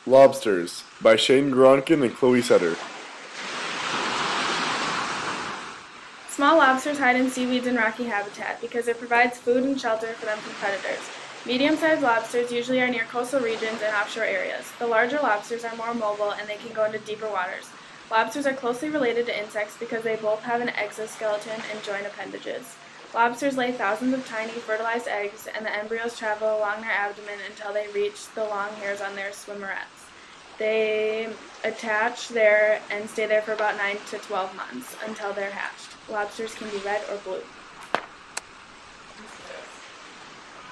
Lobsters by Shane Gronkin and Chloe Setter. Small lobsters hide in seaweeds and rocky habitat because it provides food and shelter for them from predators. Medium-sized lobsters usually are near coastal regions and offshore areas. The larger lobsters are more mobile and they can go into deeper waters. Lobsters are closely related to insects because they both have an exoskeleton and joint appendages. Lobsters lay thousands of tiny fertilized eggs, and the embryos travel along their abdomen until they reach the long hairs on their swimmerets. They attach there and stay there for about 9 to 12 months until they're hatched. Lobsters can be red or blue.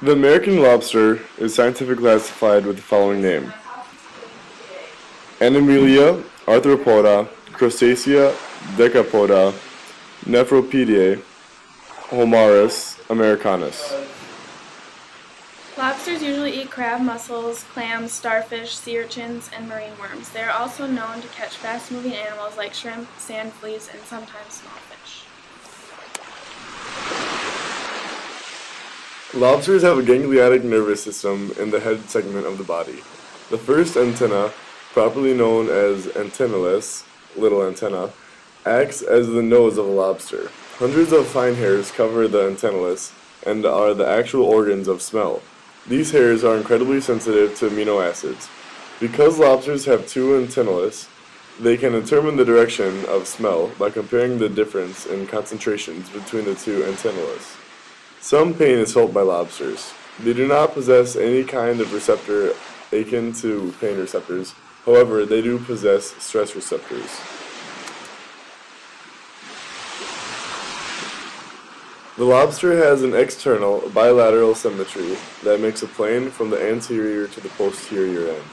The American lobster is scientifically classified with the following name: Animalia, Arthropoda, Crustacea, Decapoda, Nephropediae, Homarus americanus. Lobsters usually eat crab, mussels, clams, starfish, sea urchins, and marine worms. They are also known to catch fast-moving animals like shrimp, sand fleas, and sometimes small fish. Lobsters have a gangliotic nervous system in the head segment of the body. The first antenna, properly known as antennalus, little antenna, acts as the nose of a lobster. Hundreds of fine hairs cover the antennalus and are the actual organs of smell. These hairs are incredibly sensitive to amino acids. Because lobsters have two antennalus, they can determine the direction of smell by comparing the difference in concentrations between the two antennalus. Some pain is felt by lobsters. They do not possess any kind of receptor akin to pain receptors. However, they do possess stress receptors. The lobster has an external bilateral symmetry that makes a plane from the anterior to the posterior end.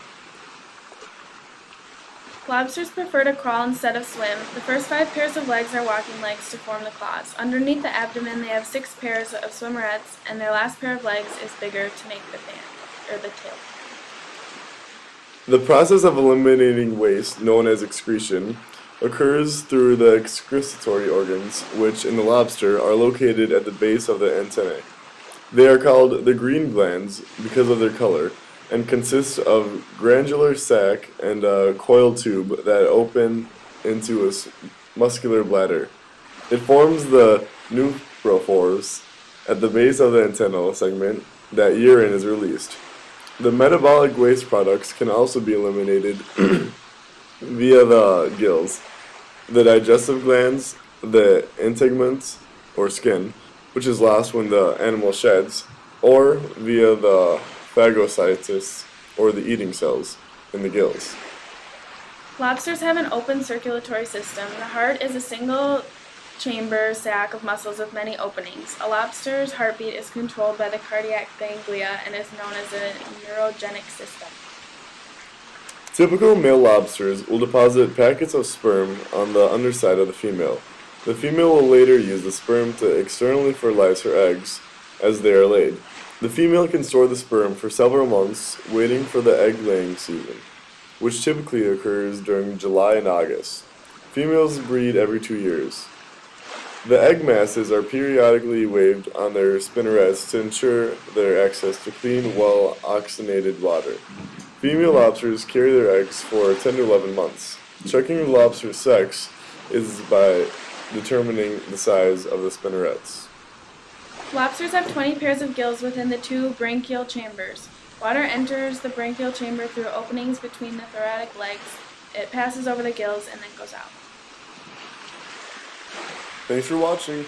Lobsters prefer to crawl instead of swim. The first 5 pairs of legs are walking legs to form the claws. Underneath the abdomen, they have 6 pairs of swimmerets, and their last pair of legs is bigger to make the tail. The process of eliminating waste, known as excretion, occurs through the excretory organs, which in the lobster are located at the base of the antennae. They are called the green glands because of their color, and consist of granular sac and a coil tube that open into a muscular bladder. It forms the neurophores at the base of the antennal segment that urine is released. The metabolic waste products can also be eliminated via the gills, the digestive glands, the integuments, or skin, which is lost when the animal sheds, or via the phagocytes, or the eating cells, in the gills. Lobsters have an open circulatory system. The heart is a single chamber sac of muscles with many openings. A lobster's heartbeat is controlled by the cardiac ganglia and is known as a neurogenic system. Typical male lobsters will deposit packets of sperm on the underside of the female. The female will later use the sperm to externally fertilize her eggs as they are laid. The female can store the sperm for several months, waiting for the egg-laying season, which typically occurs during July and August. Females breed every 2 years. The egg masses are periodically waved on their spinnerets to ensure their access to clean, well-oxygenated water. Female lobsters carry their eggs for 10 to 11 months. Checking the lobster's sex is by determining the size of the spinnerets. Lobsters have 20 pairs of gills within the 2 branchial chambers. Water enters the branchial chamber through openings between the thoracic legs. It passes over the gills and then goes out. Thanks for watching.